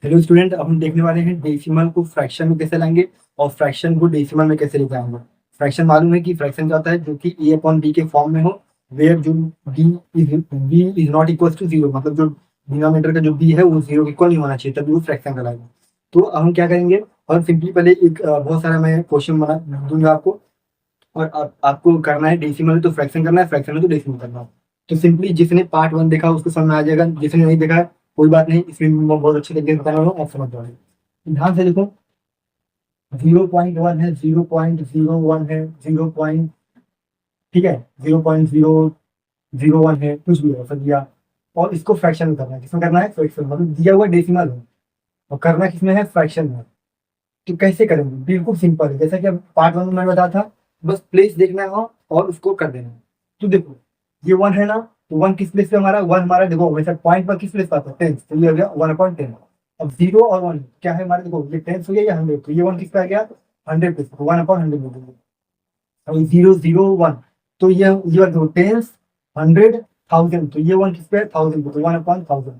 Hello student, अब हम देखने वाले हैं डेसिमल को फ्रैक्शन में कैसे लाएंगे और फ्रैक्शन को डेसिमल में कैसे लेके आएंगे। फ्रैक्शन मालूम है कि फ्रैक्शन क्या होता है, जो कि ए अपॉन बी के फॉर्म में हो, वेयर जो B is not equal to zero, मतलब जो डिनोमिनेटर का जो बी है वो जीरो इक्वल नहीं होना चाहिए, तभी वो फ्रैक्शन कहलाएगा। तो अब हम क्या करेंगे, और सिंपली पहले एक बहुत सारा मैं क्वेश्चन बना दूंगा आपको, और आपको करना है डेसिमल तो फ्रैक्शन करना है, फ्रैक्शन है तो डेसिमल करना है। तो सिंपली जिसने पार्ट वन देखा उसको समझ में आ जाएगा, जिसने नहीं देखा है कोई बात नहीं, इसमें मैं बहुत अच्छे तरीके से बता रहा हूँ, आप समझ जाओगे। ध्यान से देखो, 0.1 है, 0.01 है, 0. ठीक है, 0.001 है, कुछ भी हो दिया, और इसको फ्रैक्शन में करना है। किसमें करना है? फ्रैक्शन, मतलब दिया हुआ डेसिमल है और करना किसमें है? फ्रैक्शन में। तो कैसे करेंगे? बिल्कुल सिंपल है, जैसा कि अब पार्ट वन में मैंने बताया था, बस प्लेस देखना है और उसको कर देना है। तो देखो, ये वन है ना, तो वन किस प्लेस पे हमारा? वन हमारा देखो वैसे पॉइंट पर किस प्लेस पर आता है? टेंस, तो ये हो गया 1/10। अब जीरो और वन क्या है हमारे? देखो ये टेंस हो गया, या 100, तो ये वन किस पे आ गया? 100 प्लेस, 1/100 बोल देंगे। अब 001, तो ये वाला देखो टेंस, 100, 1000, तो ये वन किस पे है? 1000 पे, तो 1/1000।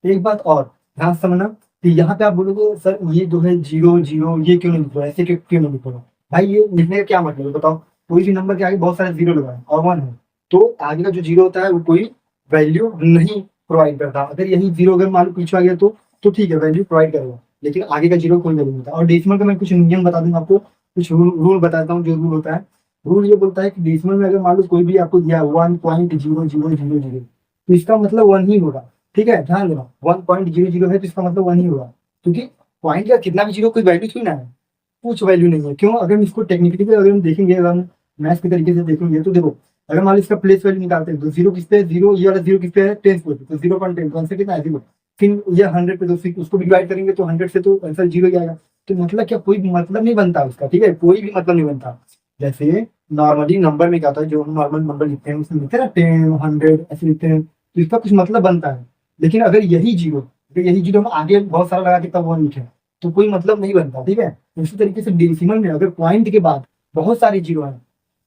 एक बात और ध्यान से समझना, कि यहाँ पे आप बोलोगे सर ये जो है 0 0 ये क्यों नहीं लिख रहा है, ऐसे क्यों नहीं लिख रहा? भाई ये लिखने का क्या मतलब है बताओ? कोई भी नंबर के आगे बहुत सारे जीरो लगाए और वन है, तो आगे का जो जीरो होता है वो कोई वैल्यू नहीं प्रोवाइड करता। अगर यही जीरो अगर मान लो पीछे आ गया तो ठीक है, वैल्यू प्रोवाइड करेगा, लेकिन आगे का जीरो कोई वैल्यू नहीं होता। और डेसिमल का मैं कुछ नियम बता दूंगा आपको, कुछ रूल बताता हूँ। जो रूल होता है, रूल ये बोलता है कि डेसिमल में अगर मान लो कोई भी आपको दिया 1.0000, तो इसका मतलब वन ही होगा। ठीक है, ध्यान देना, 1.00 है तो इसका मतलब वन ही होगा, क्योंकि पॉइंट का कितना भी जीरो कोई वैल्यू थोड़ी ना है, कुछ वैल्यू नहीं है। क्यों? अगर हम इसको टेक्निकली अगर हम देखेंगे, अगर हम मैथ्स के तरीके से देखेंगे, तो देखो अगर मान लो इसका प्लेस वैल्यू निकालते हैं, तो जीरो किस पे है? जीरो, ये वाला जीरो किस पे है? टेंस पे, तो 0.10 आंसर कितना है? जीरो। फिर ये 100 पे, तो फिर उसको भी डिवाइड करेंगे तो 100 से तो आंसर जीरो ही आएगा। तो मतलब क्या, कोई भी मतलब नहीं बनता उसका। ठीक है, कोई भी मतलब नहीं बनता। जैसे नॉर्मली नंबर में क्या होता है, जो हम नॉर्मल नंबर लिखते हैं उसमें लिखते हैं ना 10 100 ऐसे लिखते हैं, तो इसका कुछ मतलब बनता है। लेकिन अगर यही जीरो हम आगे बहुत सारा लगा के तब वन लिखे, तो कोई मतलब नहीं बनता। ठीक है, इसी तरीके से डेसिमल में अगर पॉइंट के बाद बहुत सारे जीरो हैं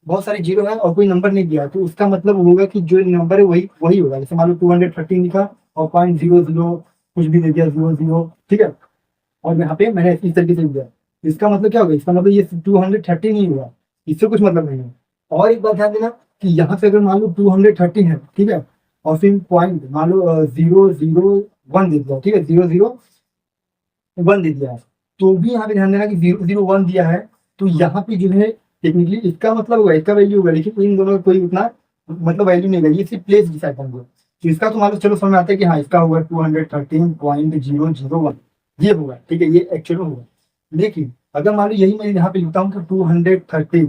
और कोई नंबर नहीं दिया, तो उसका मतलब होगा कि जो नंबर है वही वही होगा। जैसे मान लो 213 लिखा और 0.00 कुछ भी दे दिया, 00। ठीक है, और यहाँ पे मैंने इस तरीके से दिया, इसका मतलब क्या होगा? इसका मतलब ये 213 ही हुआ, इससे कुछ मतलब नहीं है। और एक बात ध्यान देना, कि यहाँ पे अगर मान लो 213 है, ठीक है, और फिर पॉइंट मान लो 001 दे दिया, ठीक है, 001 दे दिया है, तो भी यहाँ पे ध्यान देना कि 001 दिया है, तो यहाँ पे जो है टेक्निकली इसका मतलब होगा, इसका वैल्यू होगा, लेकिन इन दोनों का कोई उतना मतलब वैल्यू नहीं होगा, ये सिर्फ प्लेस डिसाइड करेंगे। तो इसका तो मान लो चलो समझ में आता है कि हाँ इसका होगा 213.001, ये होगा। ठीक है, ये एक्चुअल में होगा। लेकिन अगर मान लो यही मैं यहाँ पे लिखता हूँ कि 213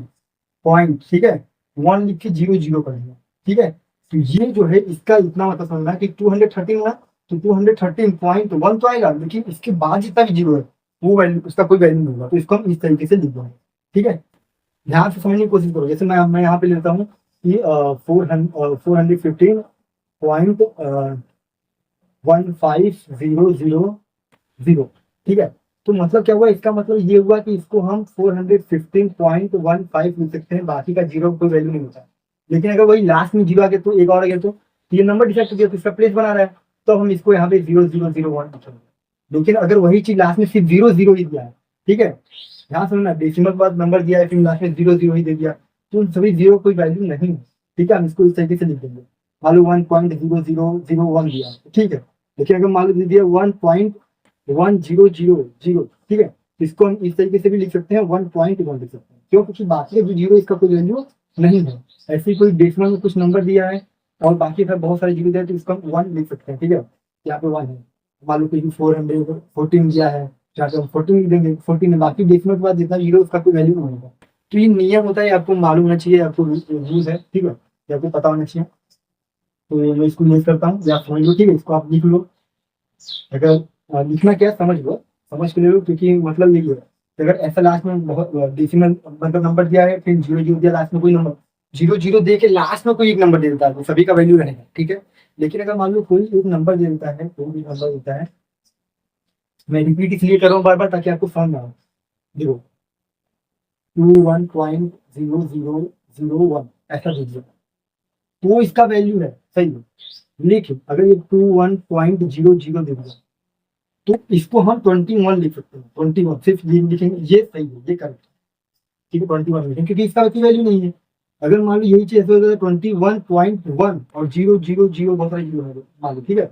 पॉइंट, ठीक है, वन लिख के 00 कर दिया, ठीक है, तो ये जो है इसका इतना मतलब समझना कि 213 हुआ, तो 213.1 तो आएगा, लेकिन इसके बाद जितना भी जीरो है वो वैल्यू, उसका कोई वैल्यू नहीं होगा। तो इसको हम इस तरीके से लिख देंगे। ठीक है, ध्यान से समझने की कोशिश करो। जैसे मैं यहाँ पे लेता हूँ कि 415.1500। ठीक है, तो मतलब क्या हुआ? इसका मतलब ये हुआ कि इसको हम 415.15 लिख सकते हैं, बाकी का जीरो कोई वैल्यू नहीं होता। लेकिन अगर वही लास्ट में जीरो आ गया तो एक और आ गया, तो ये नंबर डिसाइड कर दिया, तो इसका प्लेस बना रहा है, तो हम इसको यहाँ पे 0001 लिखेंगे। लेकिन अगर वही चीज लास्ट में सिर्फ 00 ही दिया है, ठीक है, ध्यान सुनना, डेसिमल के बाद नंबर दिया है फिर लास्ट में 00 ही दे दिया, तो उन सभी जीरो कोई वैल्यू नहीं है। ठीक है, हम इसको इस तरीके से लिख देंगे। मान लो 1.0001 दिया, ठीक है, लेकिन अगर मान लो दे दिया 1.1000, ठीक है, तो इसको हम इस तरीके से भी लिख सकते हैं, 1.1 लिख सकते हैं। क्यों? क्योंकि बाकी जो जीरो इसका कोई वैल्यू नहीं है। ऐसे ही कोई डेसिमल में कुछ नंबर दिया है और बाकी फिर बहुत सारे जीरो दिया है, तो इसको हम वन लिख सकते हैं। ठीक है, यहाँ पे वन है। मान लो कोई 414 दिया है, जहाँ पे हम 14 लिख देंगे, 14 है, बाकी डेसिमल के बाद जितना जीरो उसका कोई वैल्यू नहीं होगा। तो ये नियम होता है, आपको मालूम होना चाहिए, आपको रूल्स है। ठीक है, ये आपको पता होना चाहिए। तो मैं इसको यूज करता हूँ, या समझ लो। ठीक है, इसको आप लिख लो। अगर लिखना क्या है समझ लो, समझ के ले लो, क्योंकि मतलब यही है कि अगर ऐसा लास्ट में बहुत डेसिमल मतलब नंबर दिया है, फिर 00 दिया, लास्ट में कोई नंबर 00 दे के लास्ट में कोई एक नंबर दे देता है, तो सभी का वैल्यू रहेगा। ठीक है, लेकिन अगर मान लो कोई एक नंबर दे देता है, कोई भी नंबर देता है, मैं रिपीट इसलिए कर रहा हूँ बार बार ताकि आपको समझ में आए। देखो 21.0001 ऐसा दे दिया, तो इसका वैल्यू है, सही है। लेकिन अगर ये 21.00 दे दिया, तो इसको हम 21 लिख सकते हैं, 21 सिर्फ ये लिखेंगे, ये सही है, ये करेक्ट, ठीक है 21 लिखेंगे क्योंकि इसका कोई वैल्यू नहीं है। अगर मान लो यही चीज ऐसे हो जाए 21.1 और 0 0 0 बहुत सारे जीरो है मान लो, ठीक है,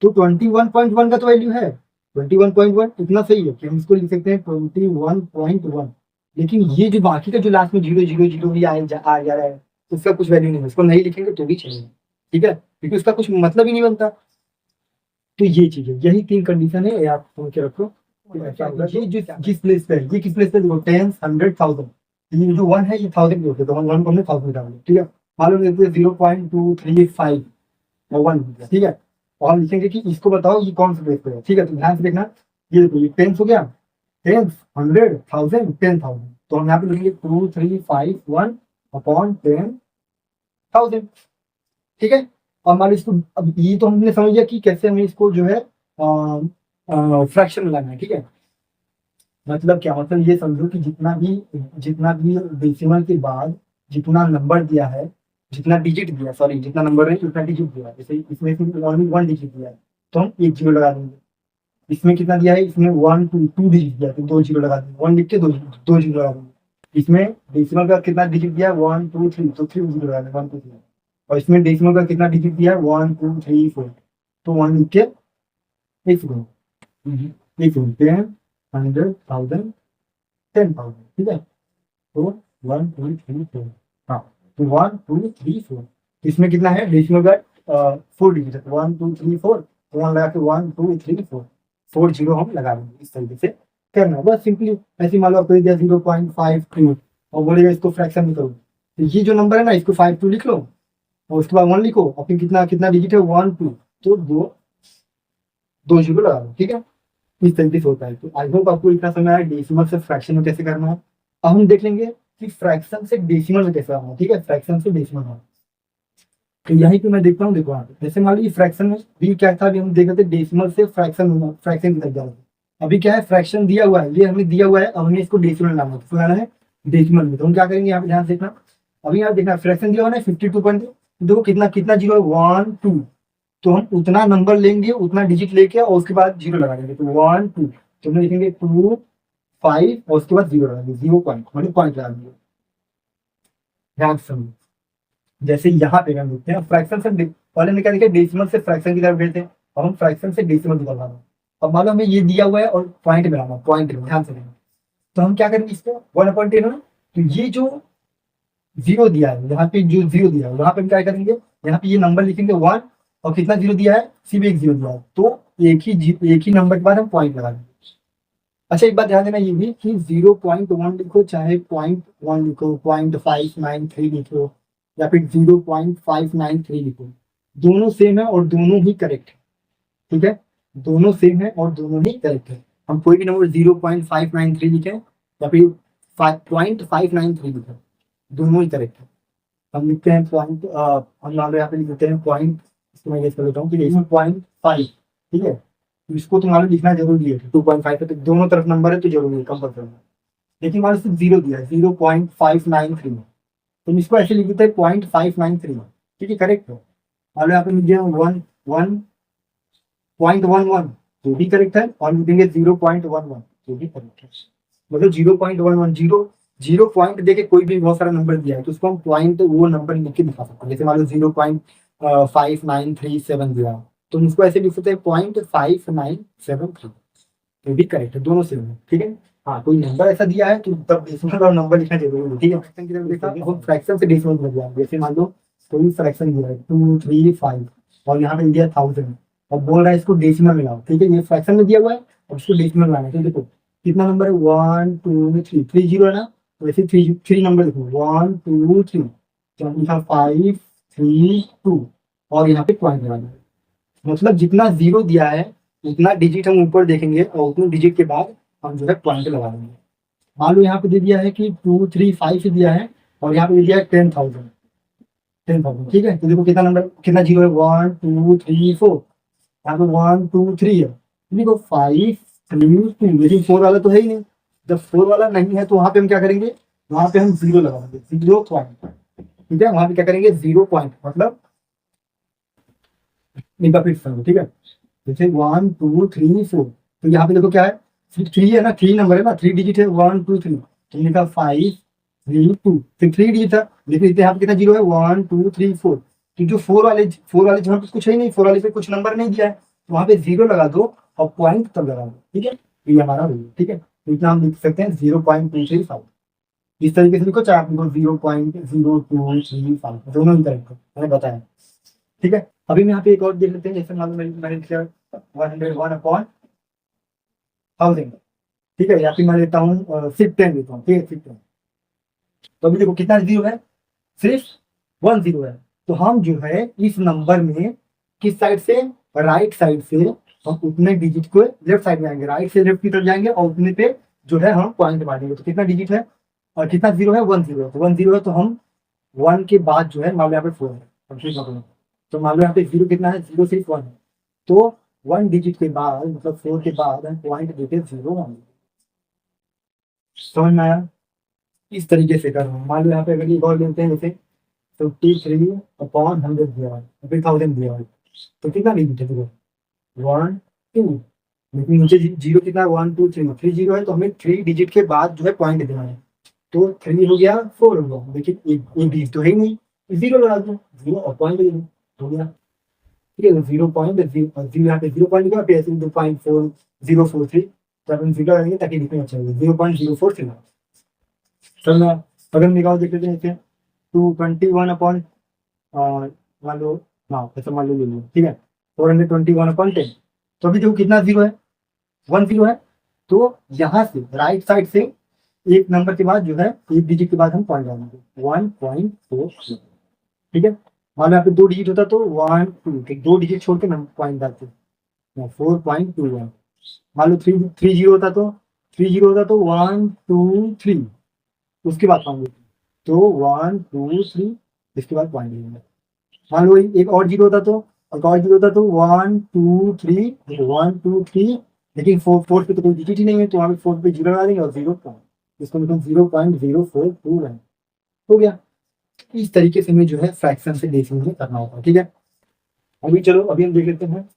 तो 21.1 का तो वैल्यू है, 21.1 इतना सही है कि हम इसको लिख सकते हैं 21.1। लेकिन ये जो बाकी का जो लास्ट में 0 0 0 भी आ जा रहा है, उसका कुछ वैल्यू नहीं है, उसको नहीं लिखेंगे तो भी चलेगा, ठीक है, क्योंकि उसका कुछ मतलब ही नहीं बनता। तो ये चीज है, यही 3 कंडीशन है, ये आप समझ के रखो। तो ऐसा होगा, ये जो किस प्लेस पे है, ये किस प्लेस पे देखो, 10 100 1000, ये जो 1 है ये 1000 होते तो हम 1 को हमने 1000 डाल दिया, ठीक है। मान लो देखते हैं 0.235 और 1, ठीक है, और हम लिखेंगे कि इसको बताओ ये कौन सा प्लेस पे है, ठीक है। तो ध्यान से देखना, ये देखो ये 10 हो गया, 10 100 1000 10,000, तो हम यहाँ पे लिखेंगे 2351 अपॉन 10,000, ठीक है। और मान लो इसको, अब ये तो हमने समझ लिया कि कैसे हमें इसको जो है फ्रैक्शन में लाना है, ठीक है। मतलब क्या, मतलब ये समझो कि जितना भी डेसिमल के बाद जितना नंबर दिया है, जितना डिजिट दिया, सॉरी जितना नंबर है उतना डिजिट दिया है, जैसे इसमें ओनली 1 डिजिट दिया है तो हम 1 जीरो लगा देंगे। इसमें कितना दिया है, इसमें 1 2 डिजिट दिया है तो 2 जीरो लगा देंगे, 1 लिख के 2 जीरो लगा देंगे। इसमें डेसिमल का कितना डिजिट दिया है, 1 2 3 तो 3 जीरो लगा देंगे, 1 2 3। और इसमें डेसिमल का कितना डिजिट दिया है, 1 2 3 4 तो 1 लिख के 1 करो, 1 10 100 1000 10,000, ठीक है। तो 1 2 3 4, हाँ, तो 1 2 3 4, इसमें कितना है डेसिमल का 4 डिजिट है, 1 2 3 4, तो 1 लगा के 1 2 3 4 4 जीरो हम लगा देंगे। इस तरीके से करना है, बस सिंपली ऐसे मान लो आपको दिया 0.52 और बोलेगा इसको फ्रैक्शन में करो, तो ये जो नंबर है ना इसको 52 लिख लो और उसके बाद 1 लिखो और फिर कितना कितना डिजिट है 1 2, तो 2 जीरो लगा दो, ठीक है। इस तरीके से होता है। तो आई होप आपको इतना समझ आया डेसिमल से फ्रैक्शन में कैसे करना है। अब हम देख लेंगे कि फ्रैक्शन से डेसिमल में कैसे करना है, ठीक है, फ्रैक्शन से डेसिमल में। तो यहीं पे मैं देखता हूँ, देखो यहाँ पे जैसे मान लो ये फ्रैक्शन में भी क्या था, अभी हम देख रहे थे डेसिमल से फ्रैक्शन की तरफ जा रहे थे। अभी क्या है, फ्रैक्शन दिया हुआ है, ये हमें दिया हुआ है, अब हमें इसको डेसिमल लाना है, तो लाना है डेसिमल में। तो हम क्या करेंगे, यहाँ पे ध्यान से देखना, अभी यहाँ देखना फ्रैक्शन दिया हुआ है 52, देखो कितना कितना जीरो है 1 2, तो हम उतना नंबर लेंगे, उतना डिजिट लेके और उसके बाद जीरो लगा देंगे, तो 1 2, तो हम लिखेंगे 2 5 और उसके बाद जीरो लगा देंगे, 0 पॉइंट मतलब पॉइंट लगा देंगे। ध्यान से समझो, जैसे यहाँ पे हम देखते हैं फ्रैक्शन से पहले ने क्या देखा, डेसिमल से फ्रैक्शन की तरफ गए थे, अब हम फ्रैक्शन से डेसिमल की तरफ आ रहे हैं। अब मान लो हमें ये दिया हुआ है और पॉइंट में आना, पॉइंट में ध्यान से देखना, तो हम क्या करेंगे इसको 1/10 है ना, तो ये जो जीरो दिया है, यहाँ पे जो जीरो दिया है वहां पे हम क्या करेंगे, यहाँ पे ये नंबर लिखेंगे 1 और कितना जीरो दिया है, सिर्फ एक जीरो दिया है, तो एक ही नंबर के बाद हम पॉइंट लगा देंगे। अच्छा एक बात ध्यान देना ये भी कि 0.1 लिखो चाहे 0.1 लिखो, 0.593 लिखो या फिर 0.593 लिखो, दोनों सेम है और दोनों ही करेक्ट है, ठीक है, दोनों सेम है और दोनों ही करेक्ट है। हम कोई भी नंबर 0.593 लिखें या फिर 0.593 लिखें, दोनों ही करेक्ट है। हम लिखते हैं पॉइंट, हम मान लो यहाँ पे लिख देते हैं पॉइंट, इसको मैं गेस कर लेता हूँ कि इसमें 0.5, ठीक है, तो इसको तो मान लो लिखना जरूरी है, 2.5 है तो दोनों तरफ नंबर है तो जरूरी है कंपल्सरी। लेकिन मान लो सिर्फ जीरो दिया है 0.593, तो हम इसको ऐसे लिख देते हैं 0.593, ठीक है, करेक्ट है। मान लो यहाँ पे लिख दिया 1.11 जो भी करेक्ट है, और लिखेंगे 0.11 जो भी करेक्ट है, मतलब 0.11 जीरो पॉइंट देके कोई भी बहुत सारा नंबर दिया है तो उसको हम पॉइंट वो नंबर लिख के दिखा सकते हैं। जैसे मान लो 0.59370, तो हम उसको ऐसे लिख सकते हैं 0.5973, तो भी करेक्ट है, दोनों सेम है, ठीक है। हाँ, कोई नंबर ऐसा दिया है तो तब डेसिमल और नंबर लिखना जरूरी है, ठीक है। फ्रैक्शन की तरफ देखा, अब फ्रैक्शन से डेसिमल में गया, जैसे मान लो कोई फ्रैक्शन दिया है 235 और यहाँ पे दिया 1000 और बोल रहा है इसको डेसिमल में लाओ, ठीक है, ये फ्रैक्शन में दिया हुआ है और इसको डेसिमल में लाना है, तो देखो कितना नंबर है 1 2 3 3 जीरो है ना, तो ऐसे थ्री नंबर लिखो 1 2 3, तो हम लिखा 5 3 2 और यहाँ पे पॉइंट लगाना है। मतलब जितना जीरो दिया है उतना डिजिट हम ऊपर देखेंगे और उतने डिजिट के बाद हम जो है पॉइंट लगा देंगे। मान लो यहाँ पे दे दिया है कि 235 दिया है और यहाँ पे दे दिया है 10,000, ठीक है, तो देखो कितना नंबर कितना जीरो है 1 2 3 4, यहाँ पे 1 2 3 है, देखो 5 3 2, लेकिन 4 वाला तो है ही नहीं। जब 4 वाला नहीं है तो वहां पे हम क्या करेंगे, वहां पे हम जीरो लगाएंगे, 0 पॉइंट, ठीक है, वहां पे क्या करेंगे 0 पॉइंट, मतलब एक बार फिर समझो, ठीक है, जैसे 1 2 3 4 तो यहाँ पे देखो क्या है, थ्री है ना, थ्री नंबर है ना, थ्री डिजिट है, 1 2 3, तुमने कहा 5 3 2, फिर थ्री डिजिट था, लेकिन यहाँ पे कितना जीरो है, 1 2 3 4। तो जो फोर वाले जहाँ पे कुछ है ही नहीं, फोर वाले पे कुछ नंबर नहीं दिया है, तो वहाँ पे जीरो लगा दो और पॉइंट तब लगा दो, ठीक है, तो ये हमारा रूल है, ठीक है। तो इतना हम लिख सकते हैं 0.235। इस तरीके से लिखो, चाहे आप लिखो 0.0235, दोनों ही करेक्ट है, मैंने बताया, ठीक है। अभी मैं यहाँ पे एक और देख लेते हैं, जैसे मान लो मैंने लिखा 101/1000, ठीक है, या फिर मैं लेता हूँ सिर्फ 10 लेता हूँ, ठीक है, सिर्फ 10। तो अभी देखो कितना जीरो है, सिर्फ 1 जीरो है। तो हम जो है इस नंबर में किस साइड से, राइट साइड से हम उतने डिजिट को लेफ्ट साइड में आएंगे, राइट से लेफ्ट की तरफ जाएंगे और उतने पे जो है हम पॉइंट मारेंगे। तो कितना डिजिट है और कितना जीरो है, 1 जीरो है। तो 1 जीरो है तो हम 1 के बाद जो है, मान लो यहाँ पे 4 है, तो मान लो यहाँ पे जीरो कितना है, जीरो सिर्फ 1 है। तो 1 डिजिट के बाद, मतलब 4 के बाद हम पॉइंट देते 0 1। समझ में आया? इस तरीके से कर रहा हूँ। मान लो यहाँ पे अगर एक और लेते हैं, जैसे 53/100 दिया है, फिर 1000 दिया है, तो कितना डिजिट है देखो, 1 2, लेकिन नीचे जीरो कितना है, 1 2 3, थ्री जीरो है, तो हमें थ्री डिजिट के बाद जो है पॉइंट देना है। तो थ्री हो गया, फोर हो गया, लेकिन एक डिजिट तो है ही नहीं, जीरो लगा दो, जीरो और पॉइंट दे दो, हो गया, ठीक है। 0.0 यहाँ पे 0 फिर ऐसे 2.4043, तो अपन जीरो लगाएंगे ताकि दिखने अच्छा लगे, 0.043। चलो अगर निकाल देख लेते हैं, जैसे 221 मान लो, हाँ ऐसा मान लो ले लो, ठीक है, 421/10। तो अभी देखो कितना जीरो है, 1 जीरो है। तो यहाँ से राइट साइड से एक नंबर के बाद जो है, एक डिजिट के बाद हम पॉइंट डालेंगे 1.4, ठीक है। मान लो यहाँ पे दो डिजिट होता तो 1 2, दो डिजिट छोड़ के हम पॉइंट डालते 4.21। मान लो थ्री थ्री जीरो होता तो, 1 2 3, उसके बाद पॉइंट देते, तो 1 2 3, इसके बाद पॉइंट देंगे। मान लो एक और जीरो होता तो, 1 2 3, 1 2 3, लेकिन फोर्थ पे तो कोई डिजिट ही नहीं है, तो वहाँ पे फोर्थ पे जीरो लगा देंगे और जीरो पॉइंट, इसको मतलब 0.042 है, हो गया। इस तरीके से हमें जो है फ्रैक्शन से डेसिमल में करना होगा, ठीक है। अभी चलो अभी हम देख लेते हैं